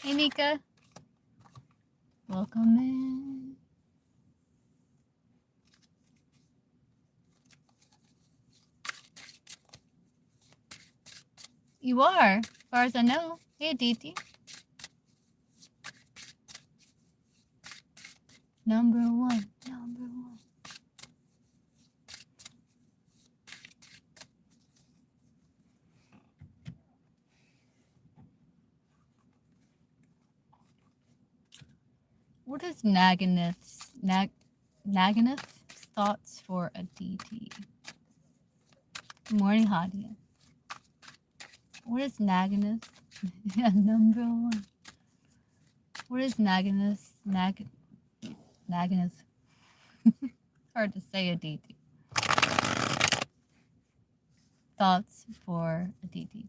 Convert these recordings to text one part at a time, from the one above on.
Hey, Nika. Welcome in. You are, as far as I know. Hey, Aditi. Number one. What is Nagineth's thoughts for Aditi? Good morning, Hadia. What is Nagineth? Yeah, number one. What is Nagineth? Nagineth. Hard to say, Aditi. Thoughts for Aditi.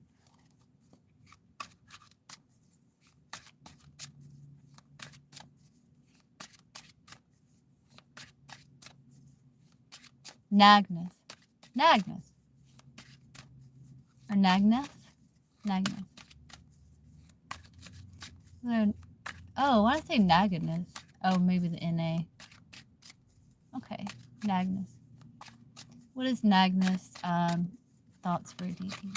Nagneth. Or Nagneth? Oh, why did I say Nagneth? Oh, maybe the NA. Okay, Nagneth. What is Nagneth's thoughts for Aditi?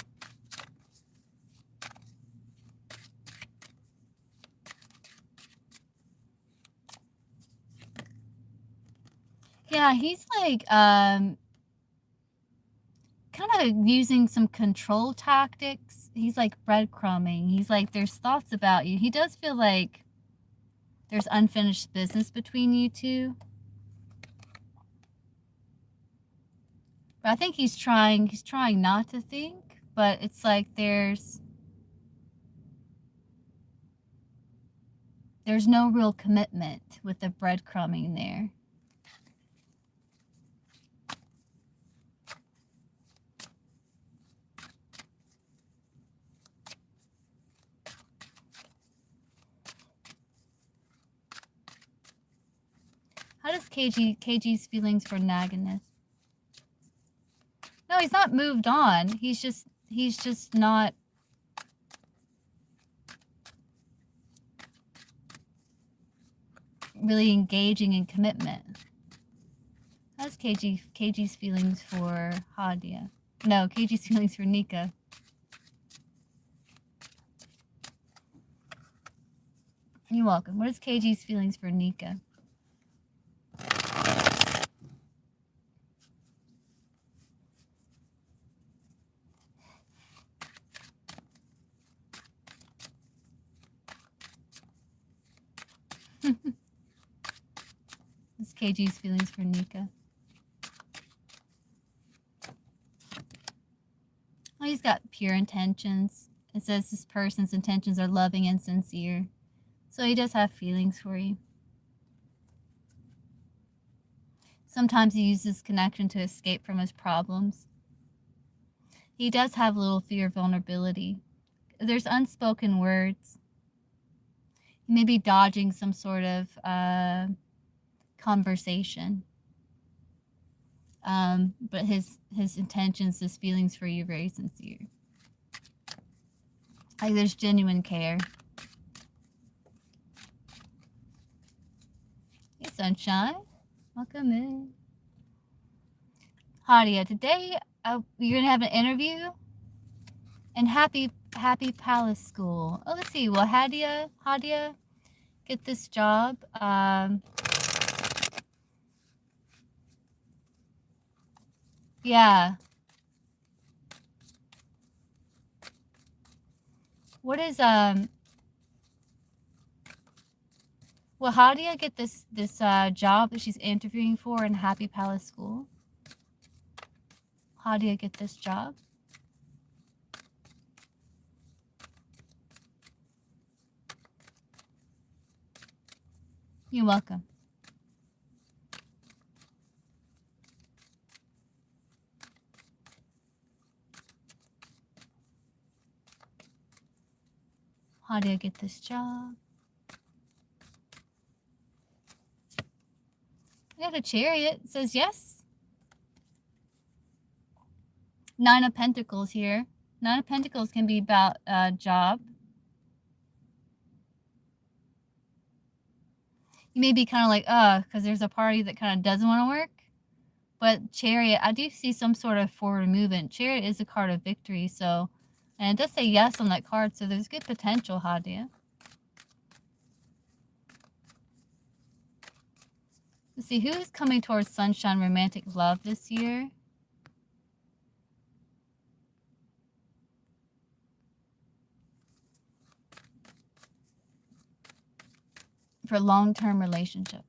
Yeah, he's like kind of using some control tactics. He's like breadcrumbing. He's like, there's thoughts about you. He does feel like there's unfinished business between you two. But I think he's trying not to think, but it's like there's no real commitment with the breadcrumbing there. How does KG's feelings for Nagineth? No, he's not moved on. He's just not really engaging in commitment. How's KG's feelings for Hadia? No, KG's feelings for Nika. You're welcome. What is KG's feelings for Nika? What's KG's feelings for Nika? Oh, he's got pure intentions. It says this person's intentions are loving and sincere. So he does have feelings for you. Sometimes he uses connection to escape from his problems. He does have a little fear of vulnerability. There's unspoken words. He may be dodging some sort of conversation. But his intentions, his feelings for you are very sincere. Like there's genuine care. Hey, sunshine. Welcome in. Hadia, today you're going to have an interview? And happy Palace School. Oh, let's see. Will Hadia get this job? Yeah. What is will Hadia get this job that she's interviewing for in Happy Palace School? Hadia get this job? You're welcome. Hadia get this job? I got a chariot. It says yes. 9 of Pentacles here. 9 of Pentacles can be about a job. You may be kind of like, because there's a party that kind of doesn't want to work. But Chariot, I do see some sort of forward movement. Chariot is a card of victory, so, and it does say yes on that card, so there's good potential, Hadia. Let's see, who is coming towards sunshine romantic love this year? For long-term relationship.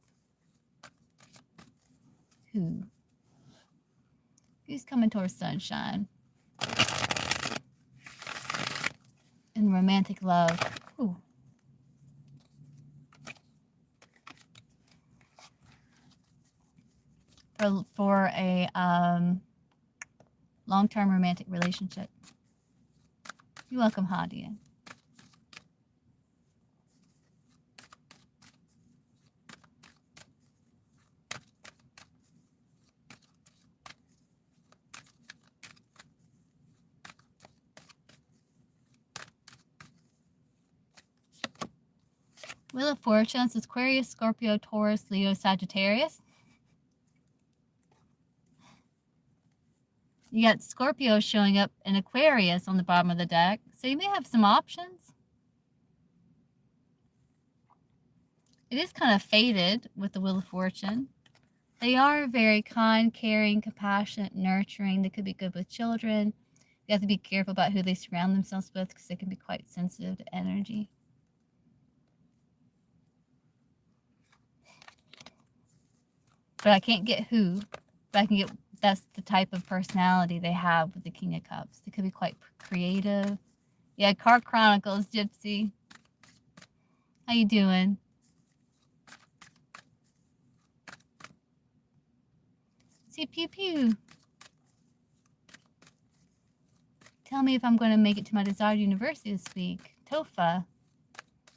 Who's coming towards sunshine? And romantic love. Ooh. For a long-term romantic relationship. You're welcome, Hadia. Wheel of Fortune, Aquarius, Scorpio, Taurus, Leo, Sagittarius. You got Scorpio showing up in Aquarius on the bottom of the deck, so you may have some options. It is kind of faded with the Wheel of Fortune. They are very kind, caring, compassionate, nurturing. They could be good with children. You have to be careful about who they surround themselves with because they can be quite sensitive to energy. But I can't get who, but I can get that's the type of personality they have with the King of Cups. They could be quite creative. Yeah, Card Chronicles, Gypsy. How you doing? See, pew pew. Tell me if I'm going to make it to my desired university this week. Tofa.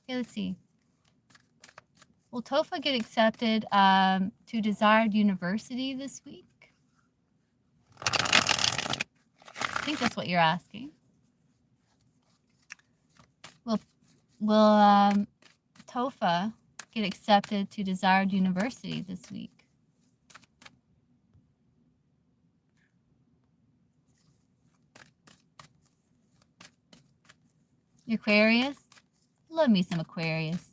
Okay, let's see. Will Tofa get accepted to desired university this week? I think that's what you're asking. Will Tofa get accepted to desired university this week? Aquarius? Love me some Aquarius.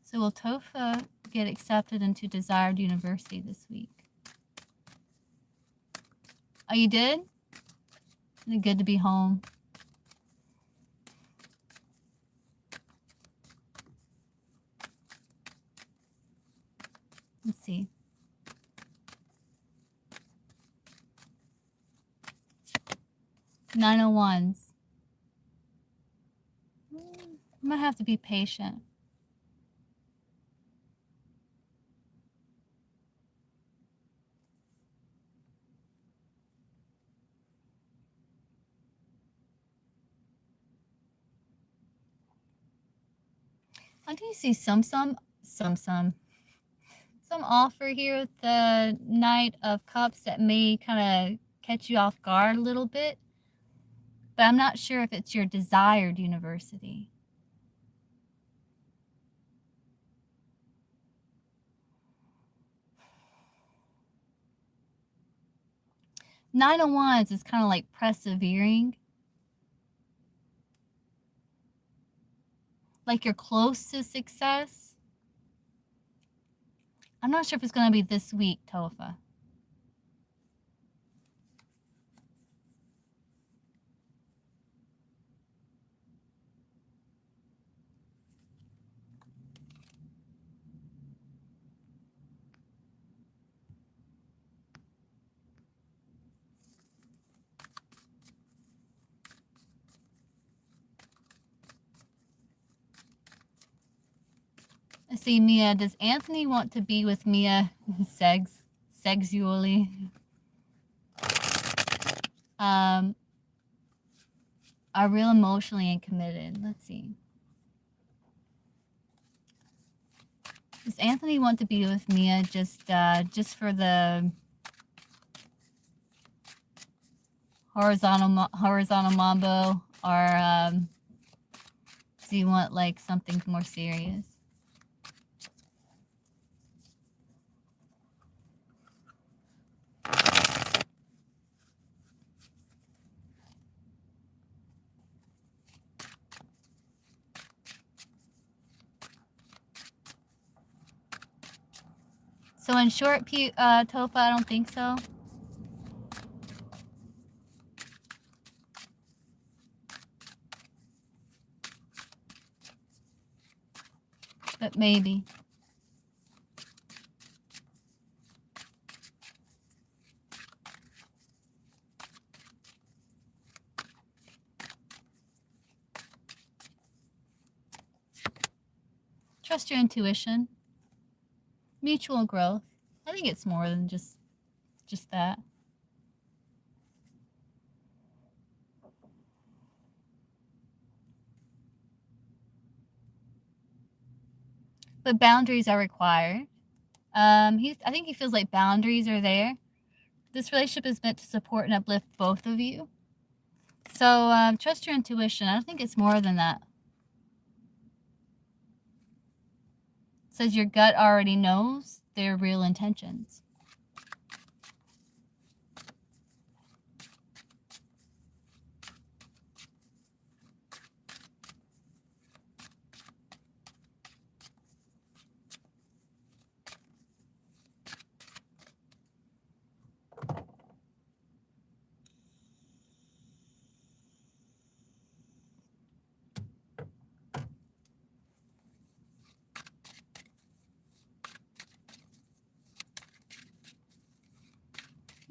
So will Tofa get accepted into desired university this week? Oh, you did? Isn't it good to be home? Let's see. Nine of Wands. I might have to be patient. I do see some offer here with the Knight of Cups that may kind of catch you off guard a little bit, but I'm not sure if it's your desired university. Nine of Wands is kind of like persevering. Like you're close to success. I'm not sure if it's going to be this week, Tofa. I see Mia. Does Anthony want to be with Mia sexually? Are real emotionally and committed. Let's see. Does Anthony want to be with Mia just for the horizontal mambo, or do you want like something more serious? So in short, Tofa, I don't think so. But maybe. Trust your intuition. Mutual growth. I think it's more than just that. But boundaries are required. I think he feels like boundaries are there. This relationship is meant to support and uplift both of you. So trust your intuition. I don't think it's more than that. It says your gut already knows their real intentions.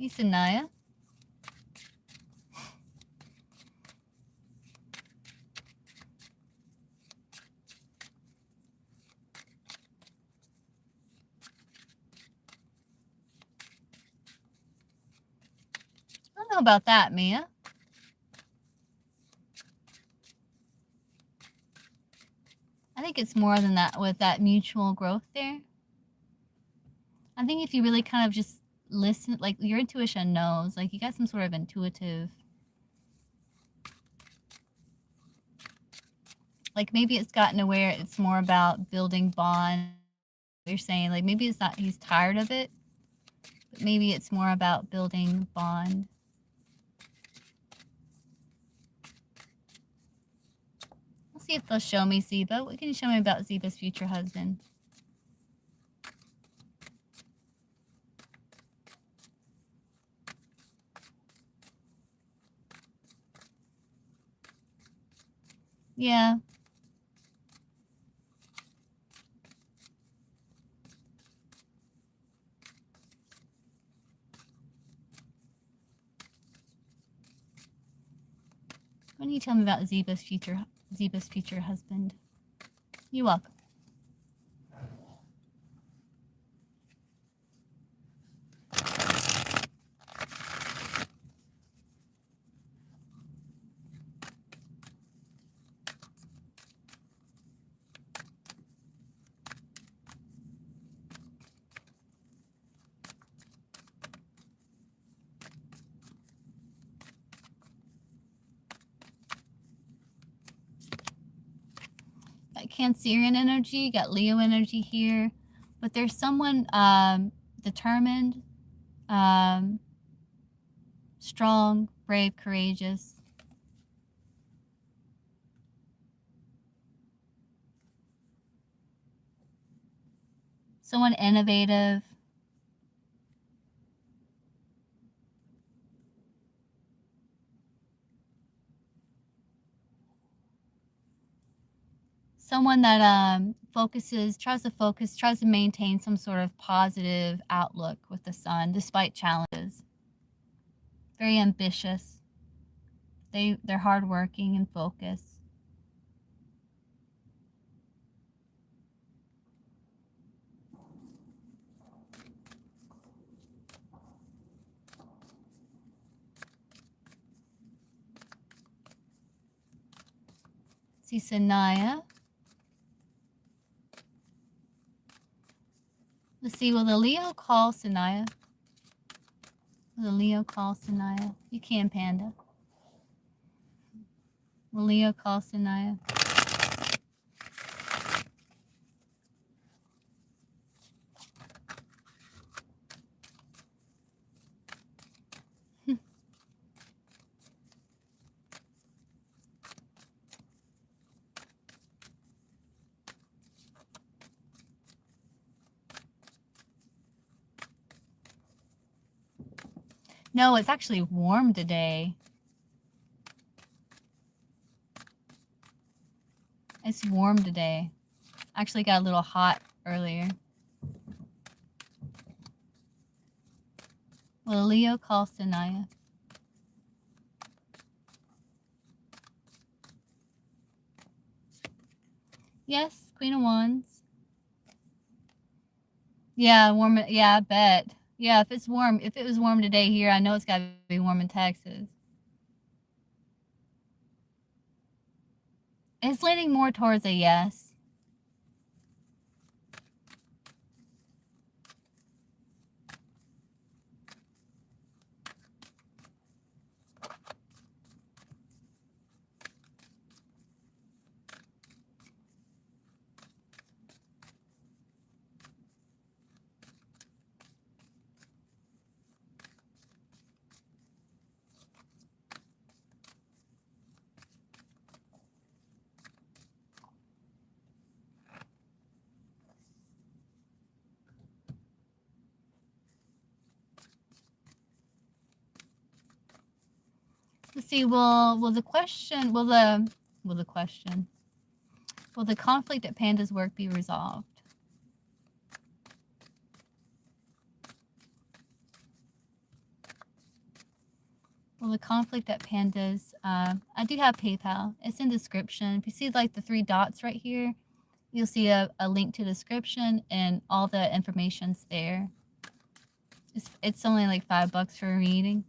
Isanaya. I don't know about that, Mia. I think it's more than that with that mutual growth there. I think if you really kind of just listen, like your intuition knows, like you got some sort of intuitive, like maybe it's gotten to where it's more about building bond. You're saying like maybe it's not, he's tired of it, but maybe it's more about building bond. Let's see if they'll show me Ziba. What can you show me about Ziba's future husband? Yeah. What can you tell me about Ziba's future husband? You're welcome. Got Cancerian energy, got Leo energy here, but there's someone determined, strong, brave, courageous. Someone innovative. Someone that tries to maintain some sort of positive outlook with the sun despite challenges. Very ambitious. They're hardworking and focused. See Sanaya. Let's see, will the Leo call Sanaya? Will the Leo call Sanaya? You can, Panda. Will Leo call Sanaya? No, it's actually warm today. It's warm today. Actually got a little hot earlier. Will Leo call Sanaya? Yes, Queen of Wands. Yeah, warm. Yeah, I bet. Yeah, if it's warm, if it was warm today here, I know it's got to be warm in Texas. It's leaning more towards a yes. Let's see. Will the conflict at Panda's work be resolved? Will the conflict at Panda's, I do have PayPal. It's in the description. If you see like the 3 dots right here, you'll see a link to the description and all the information's there. It's only like $5 for a reading.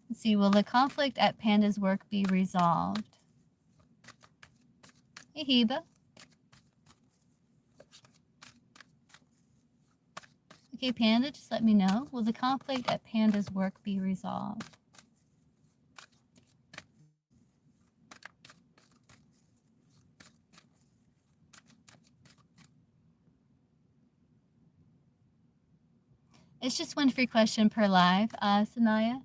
Let's see, will the conflict at Panda's work be resolved? Hey, Heba. Okay, Panda, just let me know. Will the conflict at Panda's work be resolved? It's just 1 free question per live, Sanaya.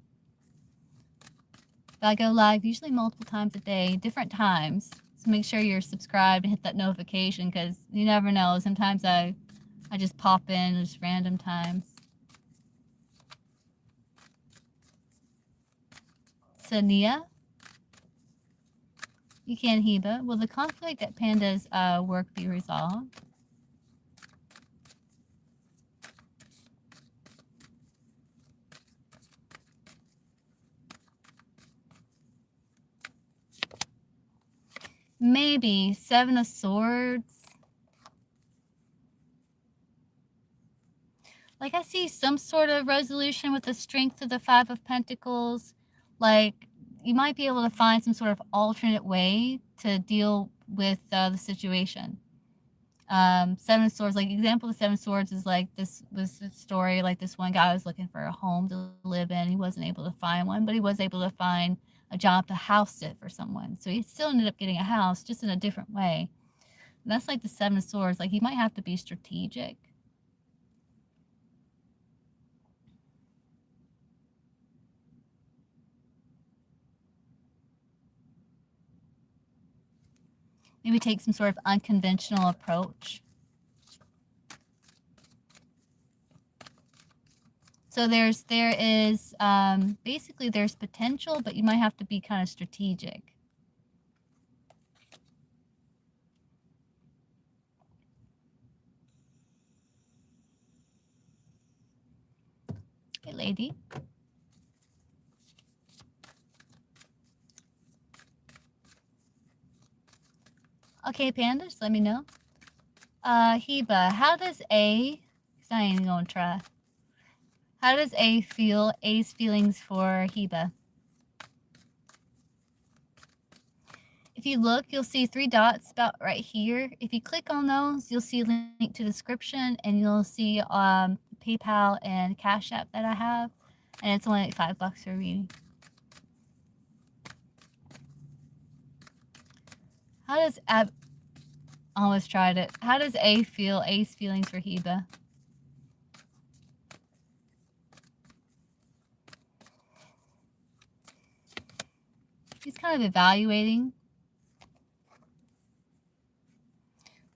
I go live usually multiple times a day, different times. So make sure you're subscribed and hit that notification because you never know. Sometimes I just pop in just random times. Sania? You can, Heba. Will the conflict at Panda's work be resolved? Maybe 7 of Swords. Like I see some sort of resolution with the strength of the 5 of Pentacles. Like you might be able to find some sort of alternate way to deal with the situation. 7 of Swords, like example of 7 of Swords is like this was a story like this one guy was looking for a home to live in. He wasn't able to find one, but he was able to find a job to house sit for someone. So he still ended up getting a house, just in a different way. And that's like the 7 of Swords. Like he might have to be strategic. Maybe take some sort of unconventional approach. So there is basically there's potential, but you might have to be kind of strategic. Hey, lady. Okay, Panda, just let me know. Heba, how does A, because I ain't gonna try. How does A feel, A's feelings for Heba? If you look, you'll see 3 dots about right here. If you click on those, you'll see a link to description, and you'll see PayPal and Cash App that I have, and it's only like $5 for a reading. How does almost tried it. How does A feel? A's feelings for Heba. He's kind of evaluating.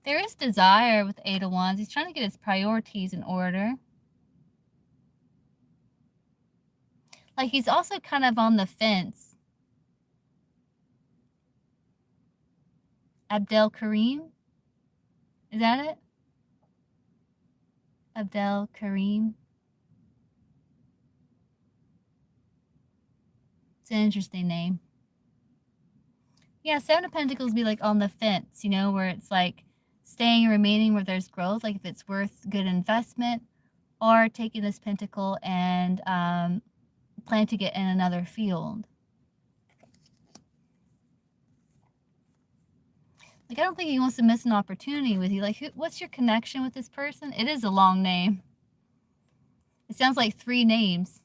There is desire with 8 of Wands. He's trying to get his priorities in order. Like, he's also kind of on the fence. Abdel Karim? Is that it? Abdel Karim? It's an interesting name. Yeah, 7 of Pentacles be like on the fence, you know, where it's like staying and remaining where there's growth, like if it's worth good investment, or taking this pentacle and planting it in another field. Like, I don't think he wants to miss an opportunity with you. Like, what's your connection with this person? It is a long name. It sounds like 3 names.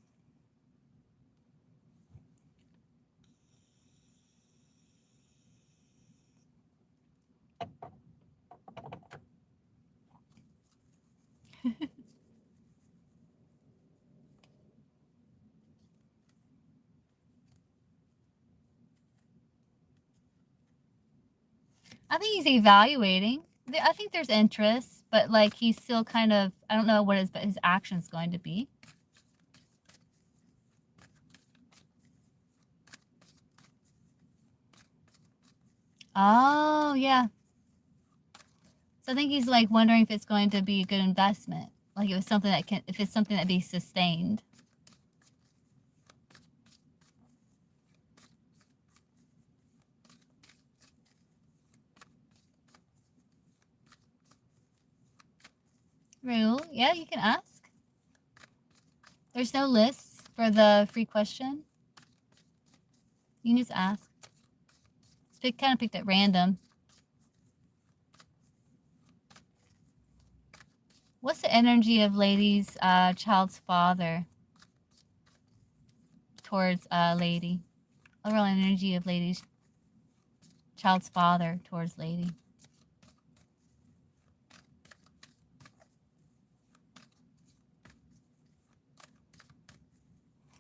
I think he's evaluating. I think there's interest, but like he's still kind of, I don't know what his action's going to be. Oh, yeah. So I think he's like wondering if it's going to be a good investment. Like if it's something that be sustained. Raul, yeah, you can ask. There's no list for the free question. You can just ask. It's kind of picked at random. What's the energy of lady's child's father towards lady? Overall energy of lady's child's father towards lady.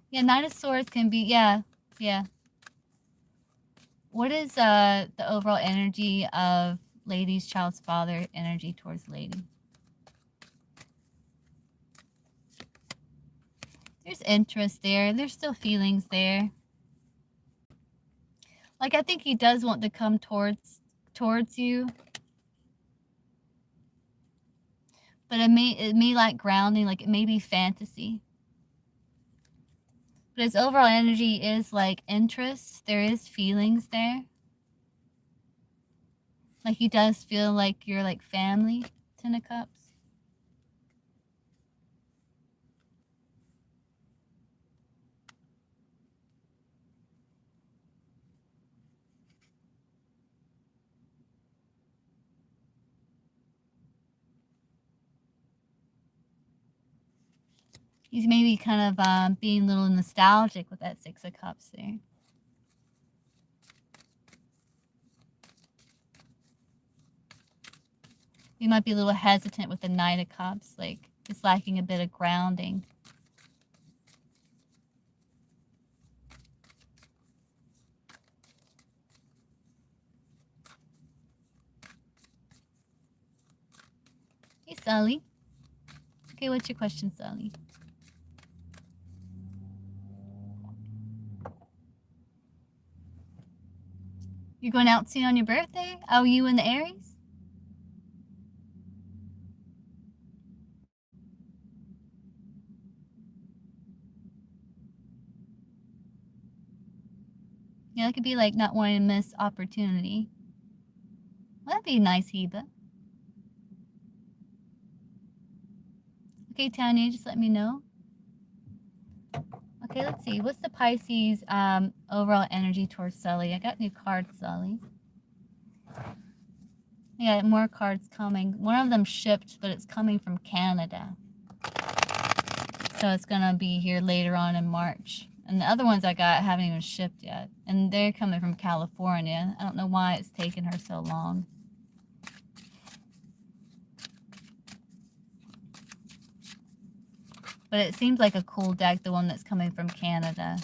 Yeah, Knight of Swords can be, yeah. What is the overall energy of lady's child's father energy towards lady? There's interest there. There's still feelings there. Like, I think he does want to come towards you. But it may like grounding, like it may be fantasy. But his overall energy is like interest. There is feelings there. Like he does feel like you're like family, 10 of Cups. He's maybe kind of being a little nostalgic with that 6 of Cups there. He might be a little hesitant with the Knight of Cups, like it's lacking a bit of grounding. Hey, Sully. Okay, what's your question, Sully? You're going out soon on your birthday? Oh, you and the Aries? Yeah, that could be like not wanting to miss opportunity. Well, that'd be nice, Heba. Okay, Tanya, just let me know. Okay, let's see. What's the Pisces overall energy towards Sully? I got new cards, Sully. Yeah, more cards coming. One of them shipped, but it's coming from Canada. So it's going to be here later on in March. And the other ones I got haven't even shipped yet. And they're coming from California. I don't know why it's taken her so long. But it seems like a cool deck, the one that's coming from Canada.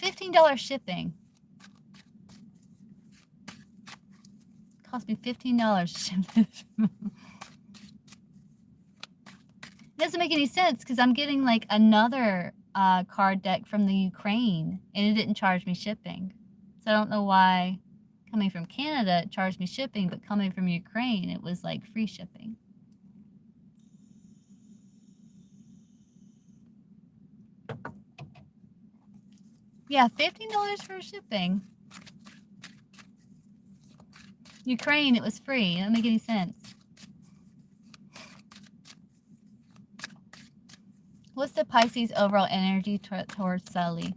$15 shipping. Cost me $15 to ship this. It doesn't make any sense because I'm getting like another card deck from the Ukraine and it didn't charge me shipping. So I don't know why coming from Canada it charged me shipping, but coming from Ukraine it was like free shipping. Yeah, $15 for shipping. Ukraine, it was free. It doesn't make any sense. What's the Pisces overall energy towards Sully?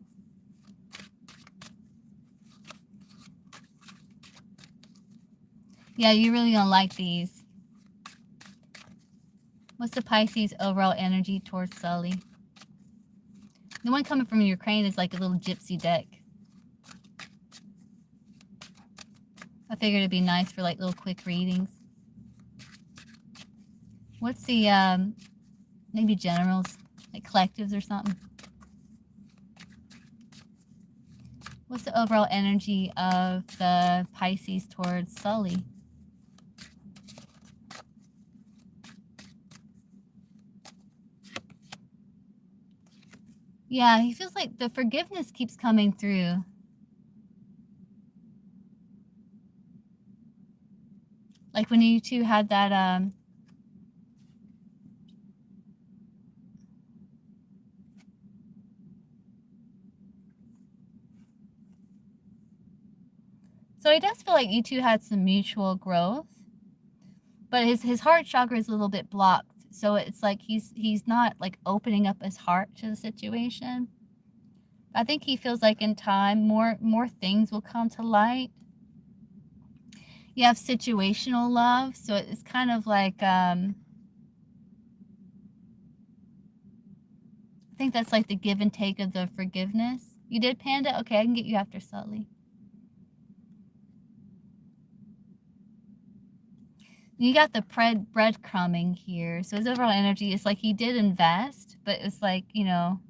Yeah, you really don't like these. What's the Pisces overall energy towards Sully? The one coming from Ukraine is like a little gypsy deck. I figured it'd be nice for like little quick readings. What's the, maybe generals, like collectives or something? What's the overall energy of the Pisces towards Sully? Yeah, he feels like the forgiveness keeps coming through. Like when you two had that, so he does feel like you two had some mutual growth, but his heart chakra is a little bit blocked. So it's like he's not like opening up his heart to the situation. I think he feels like in time more things will come to light. You have situational love, so it's kind of like I think that's like the give and take of the forgiveness. You did, Panda? Okay, I can get you after Sully. You got the breadcrumbing here. So his overall energy is like he did invest, but it's like, you know,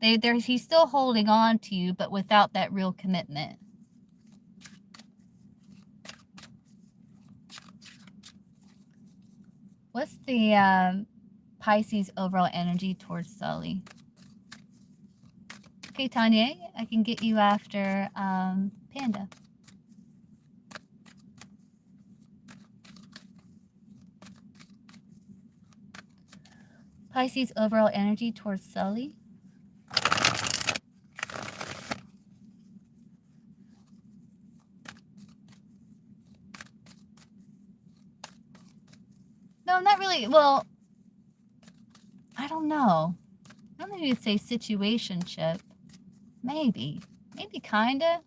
he's still holding on to you, but without that real commitment. What's the Pisces overall energy towards Sully? Okay, Tanya, I can get you after Panda. Pisces overall energy towards Sully. No, not really. Well, I don't know. I don't know if you'd say situationship. Maybe. Maybe kinda.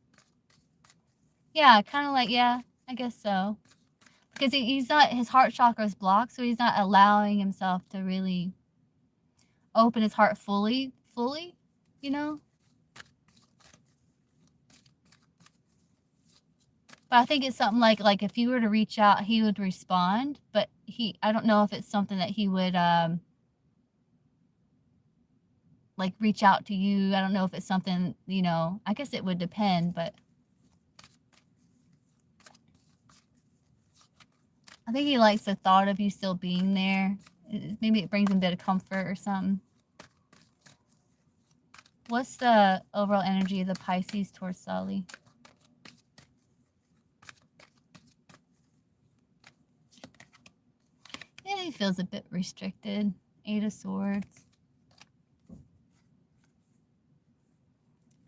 Yeah, kind of like, yeah, I guess so. Because he's not, his heart chakra is blocked, so he's not allowing himself to really open his heart fully, you know? But I think it's something like if you were to reach out, he would respond, but I don't know if it's something that he would, like reach out to you. I don't know if it's something, you know, I guess it would depend, but I think he likes the thought of you still being there. Maybe it brings him a bit of comfort or something. What's the overall energy of the Pisces towards Sully? Yeah, he feels a bit restricted. 8 of Swords.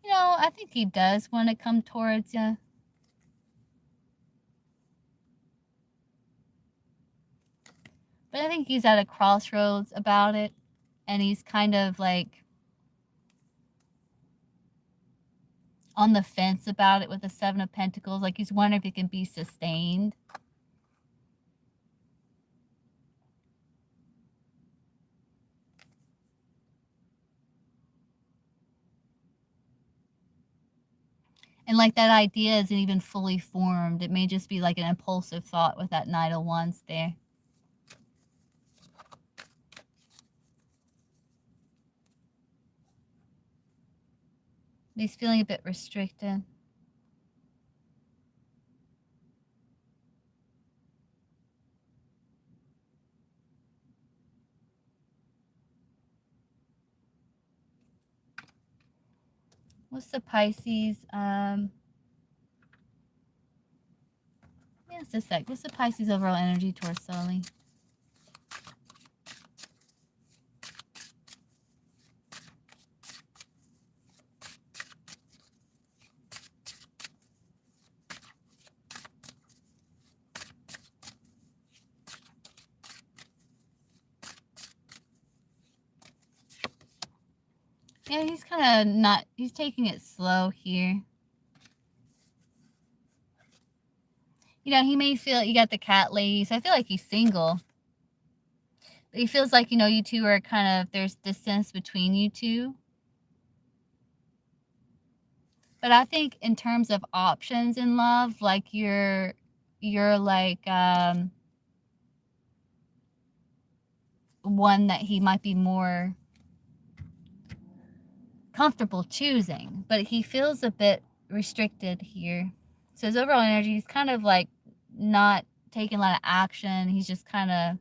You know, I think he does want to come towards you. But I think he's at a crossroads about it. And he's kind of like on the fence about it with the Seven of Pentacles. Like he's wondering if it can be sustained. And like that idea isn't even fully formed. It may just be like an impulsive thought with that Knight of Wands there. He's feeling a bit restricted. What's the Pisces? Just a sec. What's the Pisces overall energy towards Sully? Yeah, he's kind of not, he's taking it slow here. You know, he may feel, you got the cat lady, so I feel like he's single. But he feels like, you know, you two are kind of, there's distance between you two. But I think in terms of options in love, like you're like one that he might be more comfortable choosing, but he feels a bit restricted here. So his overall energy is kind of like not taking a lot of action. He's just kind of,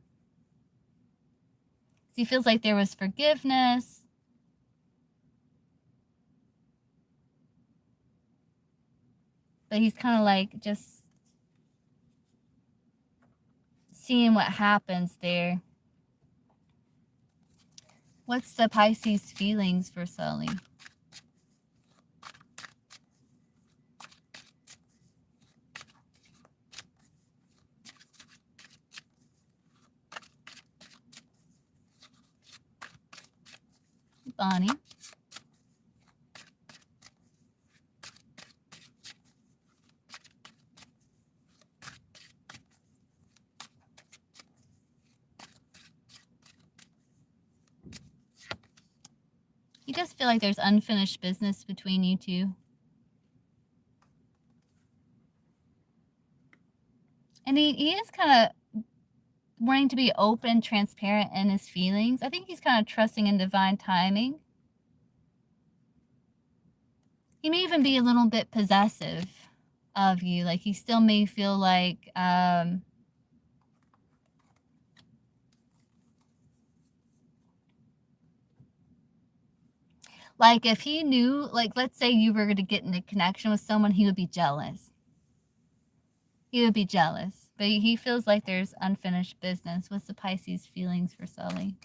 he feels like there was forgiveness, but he's kind of like just seeing what happens there. What's the Pisces feelings for Sully? Bonnie. You just feel like there's unfinished business between you two. And he is kind of wanting to be open, transparent in his feelings. I think he's kind of trusting in divine timing. He may even be a little bit possessive of you. Like he still may feel like if he knew, like let's say you were going to get in a connection with someone, he would be jealous. He would be jealous. But he feels like there's unfinished business. What's the Pisces feelings for Sully?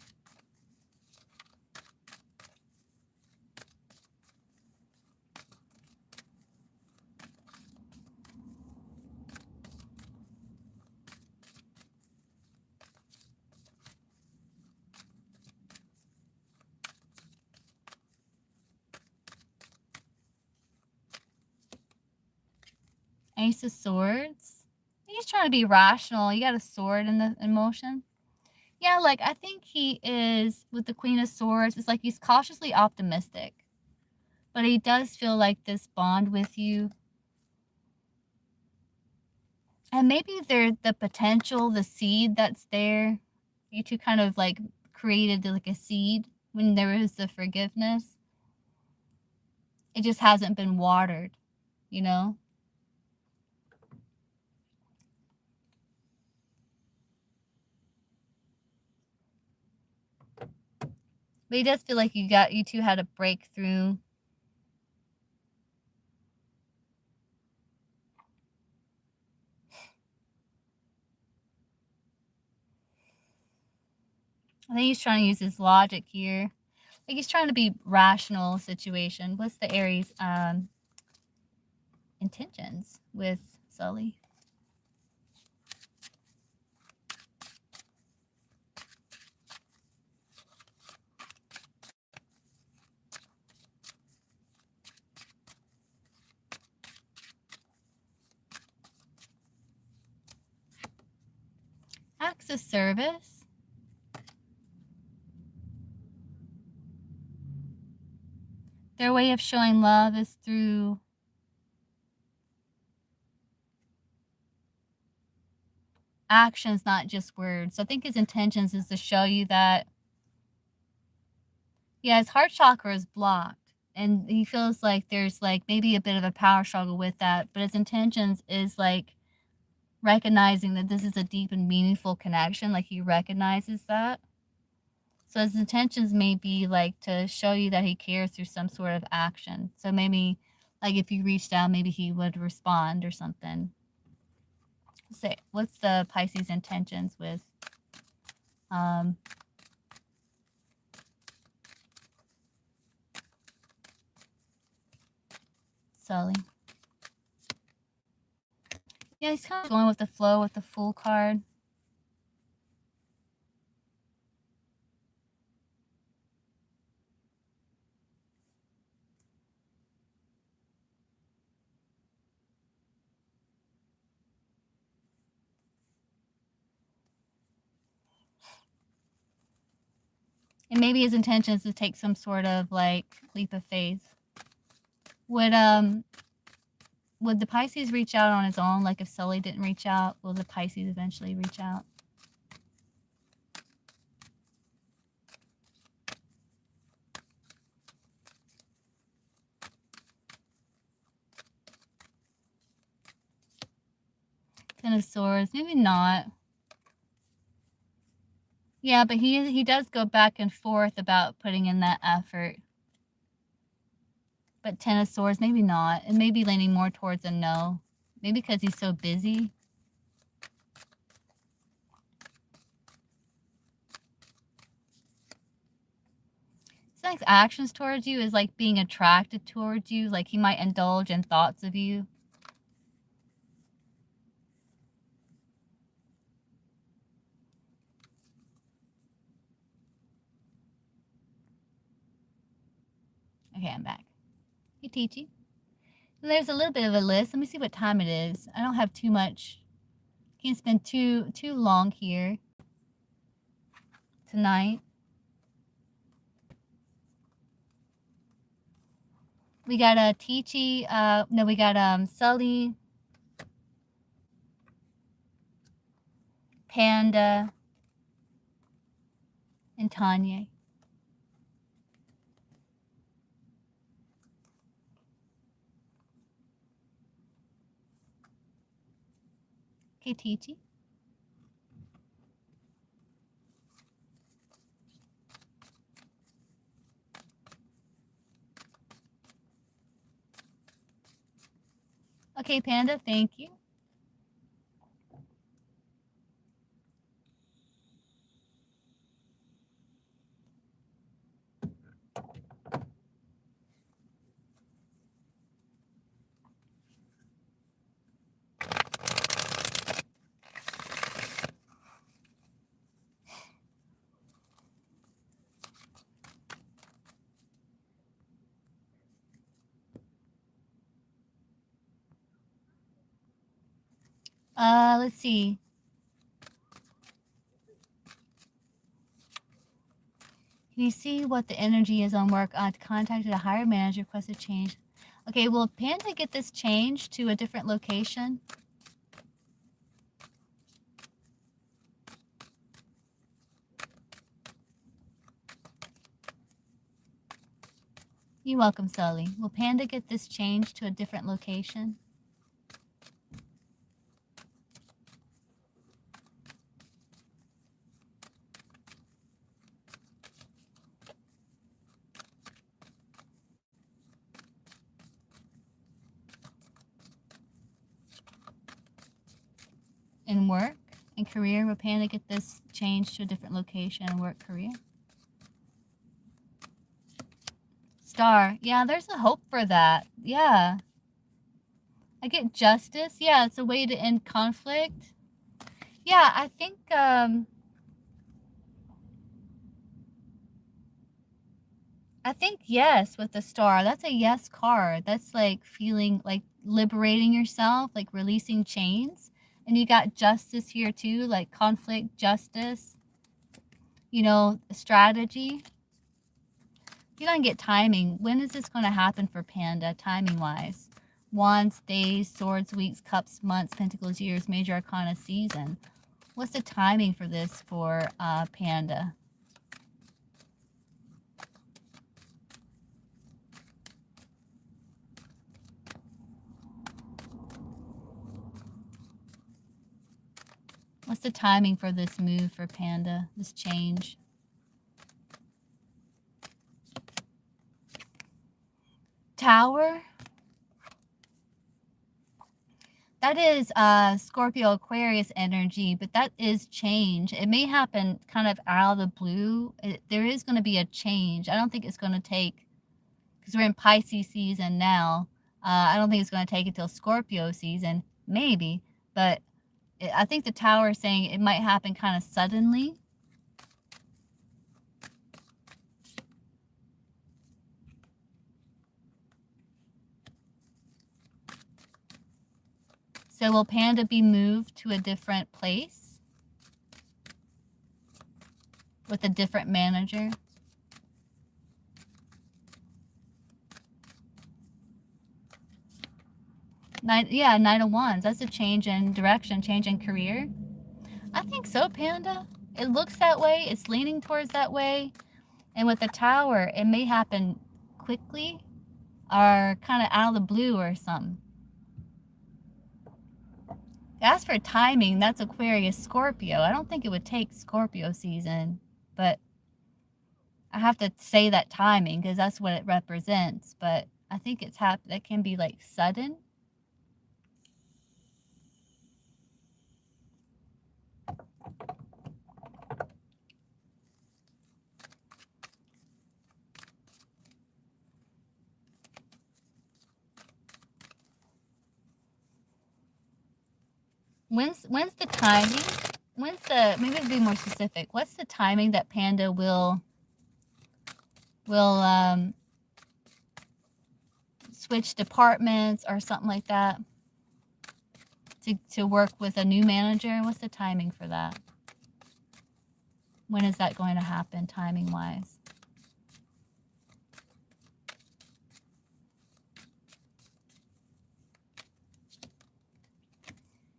Ace of Swords. He's trying to be rational. You got a sword in the emotion. Yeah, like I think he is with the Queen of Swords. It's like he's cautiously optimistic. But he does feel like this bond with you. And maybe the potential, the seed that's there. You two kind of like created like a seed when there was the forgiveness. It just hasn't been watered, you know? But he does feel like you two had a breakthrough. I think he's trying to use his logic here. Like he's trying to be rational situation. What's the Aries intentions with Sully? of service. Their way of showing love is through actions, not just words. So I think his intentions is to show you that, yeah, his heart chakra is blocked. And he feels like there's like maybe a bit of a power struggle with that. But his intentions is like recognizing that this is a deep and meaningful connection. Like he recognizes that. So his intentions may be like to show you that he cares through some sort of action. So maybe like if you reached out, maybe he would respond or something. Say, what's the Pisces intentions with Sully? Yeah, he's kind of going with the flow with the Fool card. And maybe his intention is to take some sort of like leap of faith. Would the Pisces reach out on his own? Like if Sully didn't reach out, will the Pisces eventually reach out? Ten of Swords, maybe not. Yeah, but he does go back and forth about putting in that effort. But Ten of Swords, maybe not. It may be leaning more towards a no. Maybe because he's so busy. His next actions towards you is like being attracted towards you. Like he might indulge in thoughts of you. Okay, I'm back. Hey, Teachy. There's a little bit of a list. Let me see what time it is. I don't have too much. Can't spend too long here tonight. We got Teachy. No, we got Sully, Panda, and Tanya. Okay, Teachy. Okay, Panda, thank you. Let's see. Can you see what the energy is on work? Contacted a higher manager, requested change. Okay, will Panda get this changed to a different location? You're welcome, Sully. Will Panda get this changed to a different location? In work and career, will Panda get this changed to a different location in work, career? Star. Yeah, there's a hope for that. Yeah. I get justice. Yeah, it's a way to end conflict. Yeah, I think yes with the star. That's a yes card. That's like feeling like liberating yourself, like releasing chains. And you got justice here too, like conflict, justice, you know, strategy. You're going to get timing. When is this going to happen for Panda, timing-wise? Wands, days, swords, weeks, cups, months, pentacles, years, major arcana, season. What's the timing for this for Panda? What's the timing for this move for Panda, this change? Tower. That is Scorpio Aquarius energy, but that is change. It may happen kind of out of the blue. There is going to be a change. I don't think it's going to take, because we're in Pisces season now, I don't think it's going to take until Scorpio season, maybe. But I think the Tower is saying it might happen kind of suddenly. So will Panda be moved to a different place with a different manager? Knight of Wands. That's a change in direction, change in career. I think so, Panda. It looks that way. It's leaning towards that way. And with the Tower, it may happen quickly or kind of out of the blue or something. As for timing, that's Aquarius, Scorpio. I don't think it would take Scorpio season, but I have to say that timing because that's what it represents. But I think it's that can be like sudden. When's the timing? Maybe to be more specific, what's the timing that Panda will switch departments or something like that to work with a new manager? What's the timing for that? When is that going to happen, timing-wise?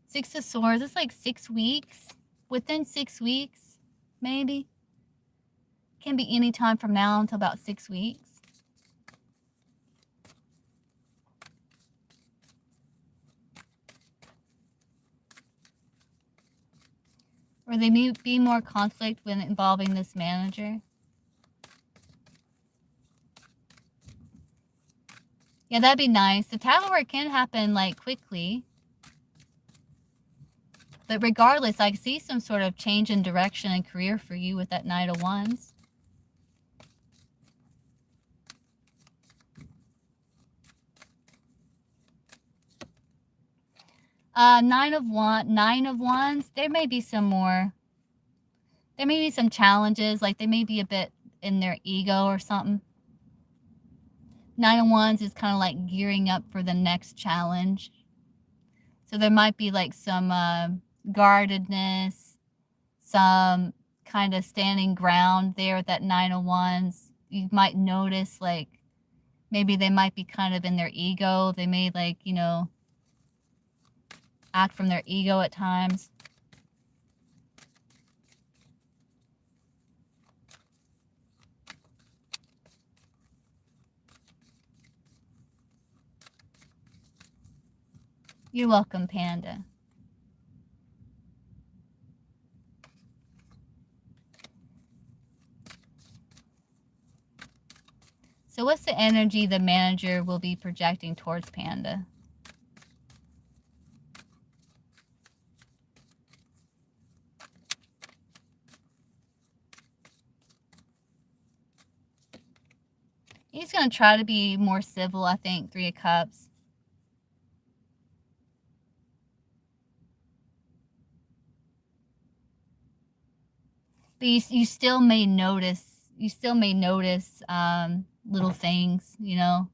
Six of Swords, it's like 6 weeks. Within 6 weeks, maybe. Can be any time from now until about 6 weeks. Or there may be more conflict when involving this manager. Yeah, that'd be nice. The Tower can happen like quickly. But regardless, I see some sort of change in direction and career for you with that Knight of Wands. Nine of Wands, there may be some more. There may be some challenges, like they may be a bit in their ego or something. Nine of Wands is kind of like gearing up for the next challenge. So there might be like some guardedness, some kind of standing ground there with that Nine of Wands. You might notice like maybe they might be kind of in their ego. They may like, you know, act from their ego at times. You're welcome, Panda. So what's the energy the manager will be projecting towards Panda? He's going to try to be more civil, I think, Three of Cups. But you still may notice, little things, you know.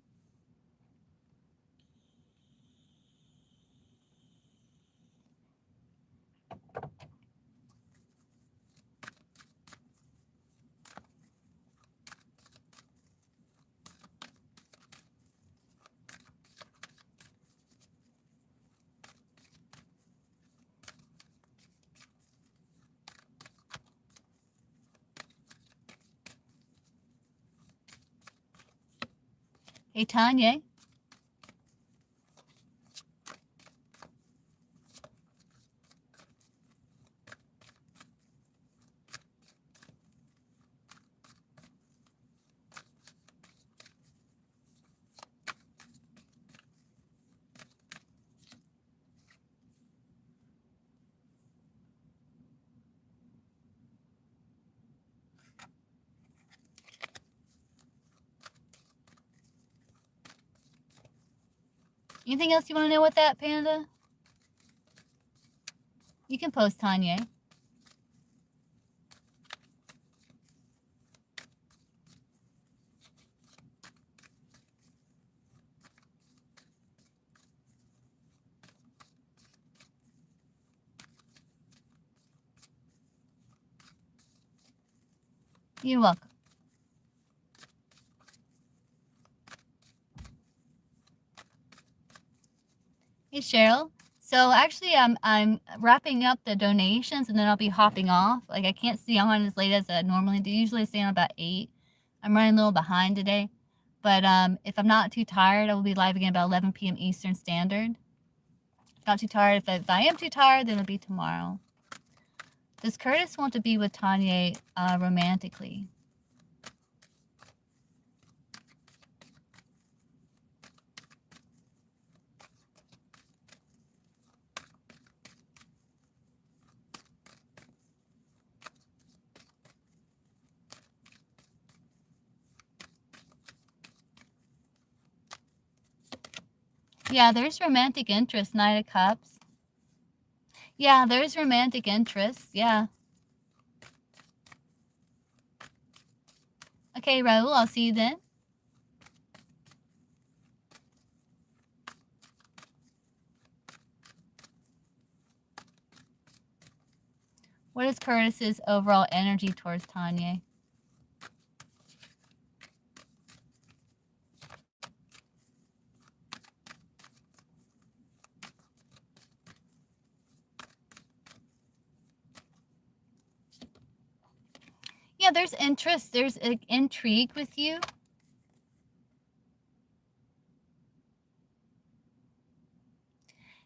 Hey, Tanya. Anything else you want to know with that, Panda? You can post, Tanya. You're welcome. Hey, Cheryl. So actually, I'm wrapping up the donations, and then I'll be hopping off. Like, I can't stay on as late as I normally do. Usually I stay on about 8. I'm running a little behind today. But if I'm not too tired, I will be live again about 11 p.m. Eastern Standard. Not too tired. If I am too tired, then it'll be tomorrow. Does Curtis want to be with Tanya romantically? Yeah, there's romantic interest, Knight of Cups. Yeah, there's romantic interest, yeah. Okay, Raul, I'll see you then. What is Curtis's overall energy towards Tanya? Yeah, there's interest. There's intrigue with you.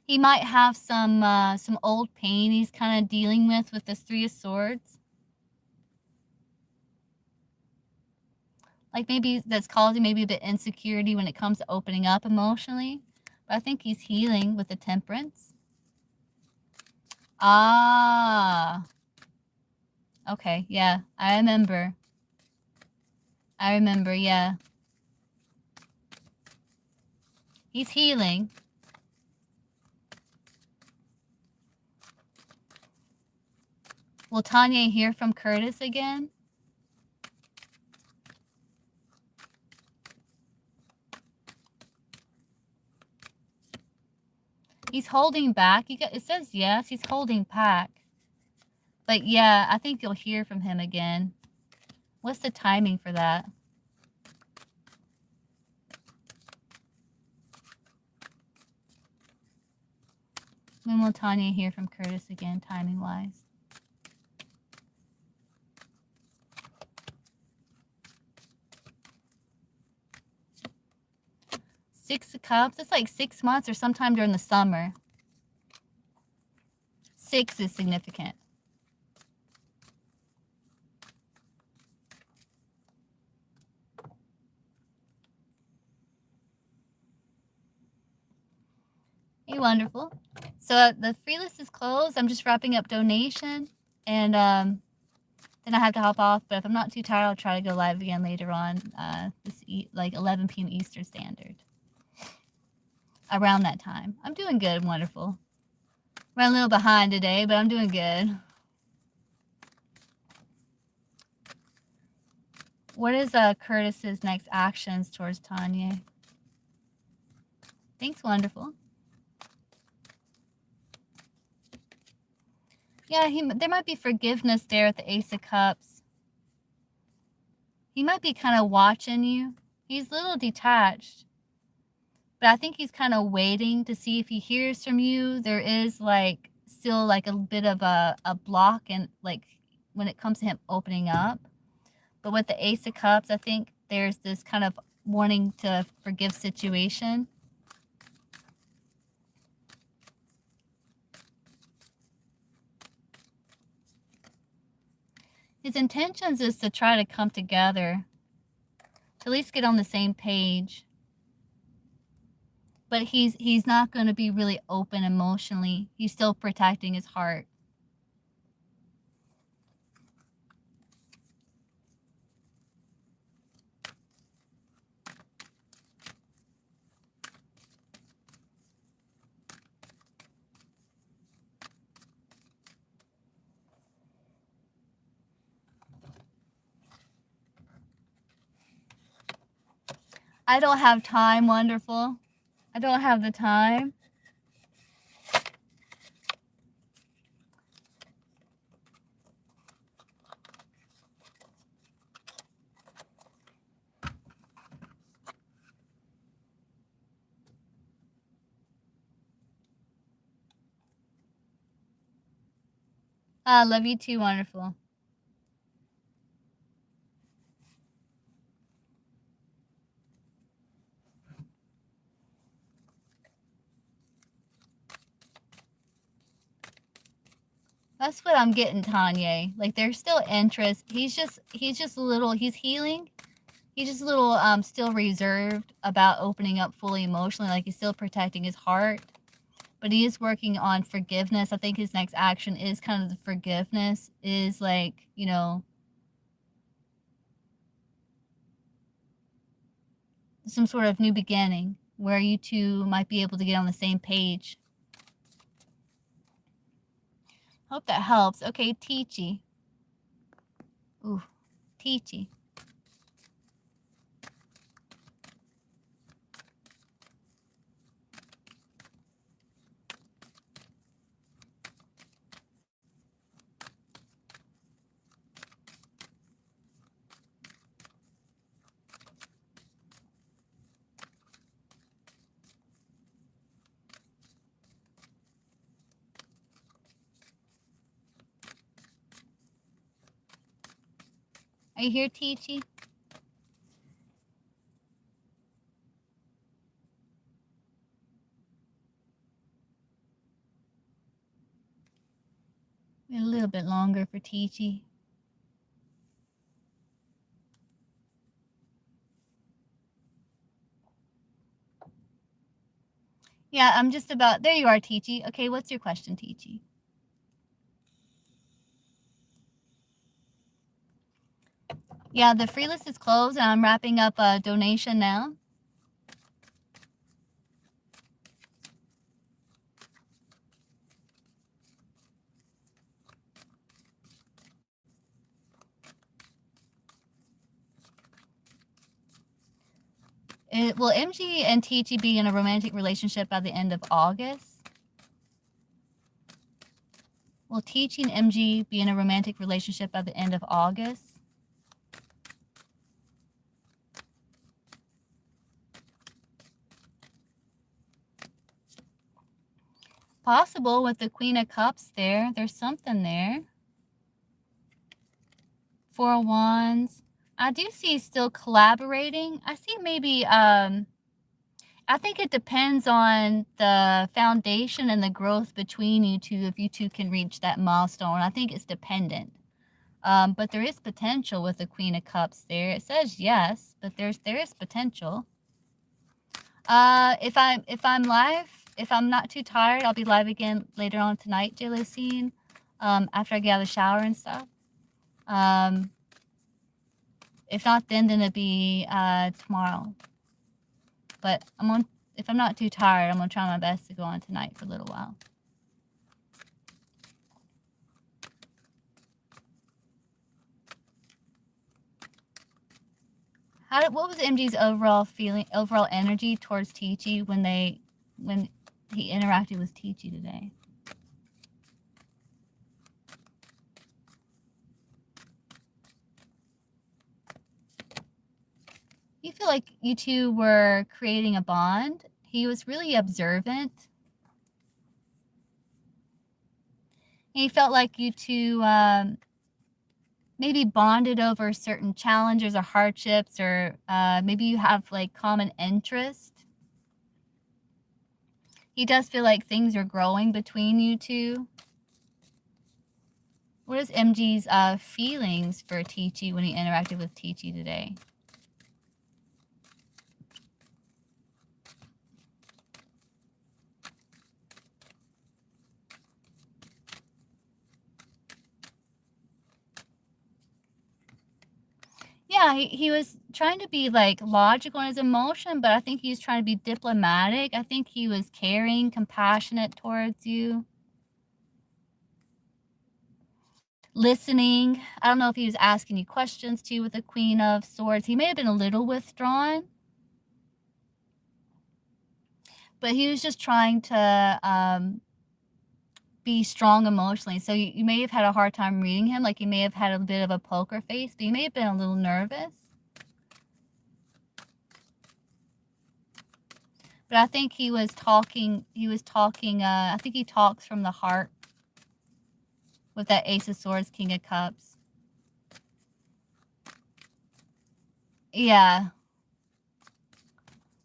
He might have some old pain he's kind of dealing with this 3 of Swords. Like maybe that's causing maybe a bit insecurity when it comes to opening up emotionally. But I think he's healing with the Temperance. Ah. Okay, yeah. I remember, yeah. He's healing. Will Tanya hear from Curtis again? He's holding back. It says yes, he's holding back. But yeah, I think you'll hear from him again. What's the timing for that? When will Tanya hear from Curtis again, timing-wise? Six of Cups, it's like 6 months or sometime during the summer. 6 is significant. Hey, wonderful. So the free list is closed. I'm just wrapping up donation, and then I have to hop off. But if I'm not too tired, I'll try to go live again later on, like 11 p.m. Eastern Standard. Around that time. I'm doing good, wonderful. Running a little behind today, but I'm doing good. What is Curtis's next actions towards Tanya? Thanks, wonderful. Yeah, there might be forgiveness there at the Ace of Cups. He might be kind of watching you. He's a little detached. But I think he's kind of waiting to see if he hears from you. There is like still like a bit of a block and like when it comes to him opening up. But with the Ace of Cups, I think there's this kind of wanting to forgive situation. His intentions is to try to come together, to at least get on the same page. But he's not going to be really open emotionally. He's still protecting his heart. I don't have time, wonderful. I don't have the time. Love you too, wonderful. That's what I'm getting, Tanya. Like, there's still interest. He's just a little, he's healing. He's just a little still reserved about opening up fully emotionally. Like, he's still protecting his heart. But he is working on forgiveness. I think his next action is kind of the forgiveness, is like, you know, some sort of new beginning where you two might be able to get on the same page. Hope that helps. Okay, Teachy. Ooh, Teachy. Are you here, Teachy? Wait a little bit longer for Teachy. Yeah, I'm just about, there you are, Teachy. Okay, what's your question, Teachy? Yeah, the free list is closed, and I'm wrapping up a donation now. Will MG and TG be in a romantic relationship by the end of August? Will TG and MG be in a romantic relationship by the end of August? Possible with the Queen of Cups there. There's something there. Four of Wands. I do see still collaborating. I see maybe, I think it depends on the foundation and the growth between you two, if you two can reach that milestone. I think it's dependent. But there is potential with the Queen of Cups there. It says yes, but there is potential. If I'm live, if I'm not too tired, I'll be live again later on tonight, Jalocene, after I get out of the shower and stuff. If not then it'll be tomorrow. But if I'm not too tired, I'm gonna try my best to go on tonight for a little while. What was MG's overall energy towards TG when he interacted with TG today? You feel like you two were creating a bond. He was really observant. He felt like you two maybe bonded over certain challenges or hardships, or maybe you have like common interest. He does feel like things are growing between you two. What is MG's feelings for Teachy when he interacted with Teachy today? Yeah, he was trying to be like logical in his emotion, but I think he was trying to be diplomatic. I think he was caring, compassionate towards you. Listening. I don't know if he was asking you questions too with the Queen of Swords. He may have been a little withdrawn, but he was just trying to be strong emotionally. So you may have had a hard time reading him, like he may have had a bit of a poker face, but he may have been a little nervous. But I think he was talking, I think he talks from the heart with that Ace of Swords, King of Cups. Yeah.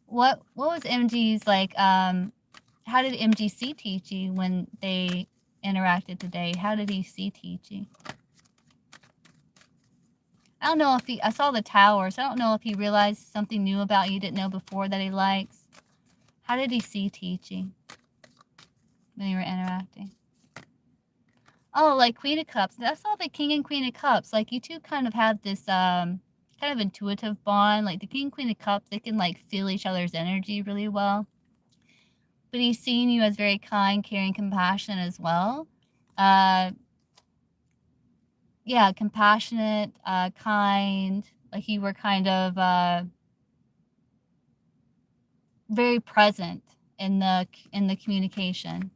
What was MG's like, how did MG see Teachy when they interacted today? How did he see Teachy? I don't know if I saw the tower, so I don't know if he realized something new about you didn't know before that he likes. How did he see Teachy when you were interacting? Oh, like Queen of Cups. I saw the King and Queen of Cups. Like, you two kind of have this kind of intuitive bond. Like, the King and Queen of Cups, they can, like, feel each other's energy really well. But he's seeing you as very kind, caring, compassionate as well. Yeah, compassionate, kind. Like, you were kind of very present in the communication.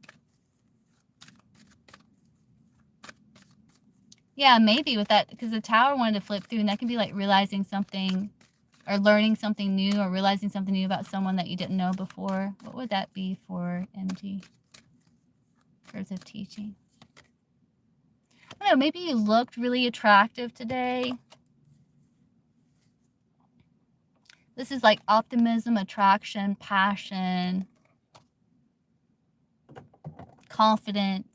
Yeah, maybe with that, because the tower wanted to flip through, and that can be like realizing something or learning something new or realizing something new about someone that you didn't know before. What would that be for MG? Words of teaching. I don't know, maybe you looked really attractive today. This is like optimism, attraction, passion, confidence.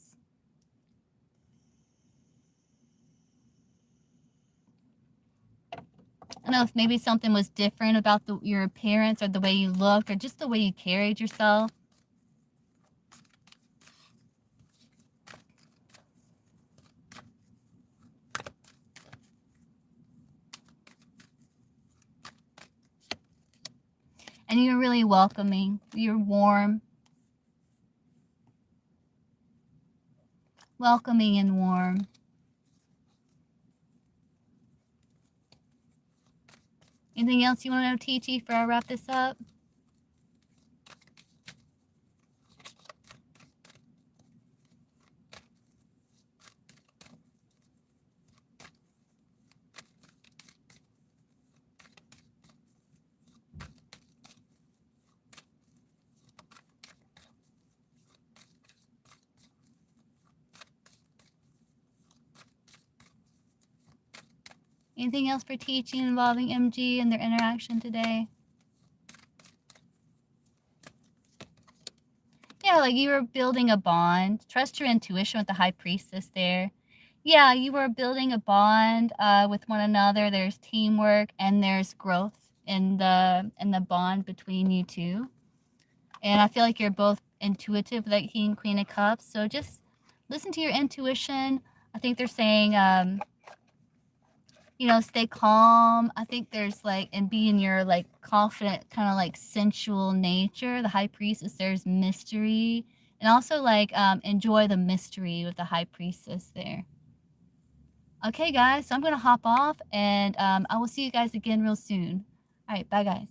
I don't know if maybe something was different about your appearance or the way you looked or just the way you carried yourself. And you're really welcoming. You're warm. Welcoming and warm. Anything else you want to know, Teachy, before I wrap this up? Anything else for teaching involving MG and their interaction today? Yeah, like you were building a bond. Trust your intuition with the High Priestess there. Yeah, you were building a bond with one another. There's teamwork and there's growth in the bond between you two. And I feel like you're both intuitive, like King and Queen of Cups. So just listen to your intuition. I think they're saying, you know, stay calm. I think there's like, and be in your like confident, kind of like sensual nature. The High Priestess, there's mystery. And also like enjoy the mystery with the High Priestess there. Okay, guys, so I'm going to hop off and I will see you guys again real soon. All right, bye, guys.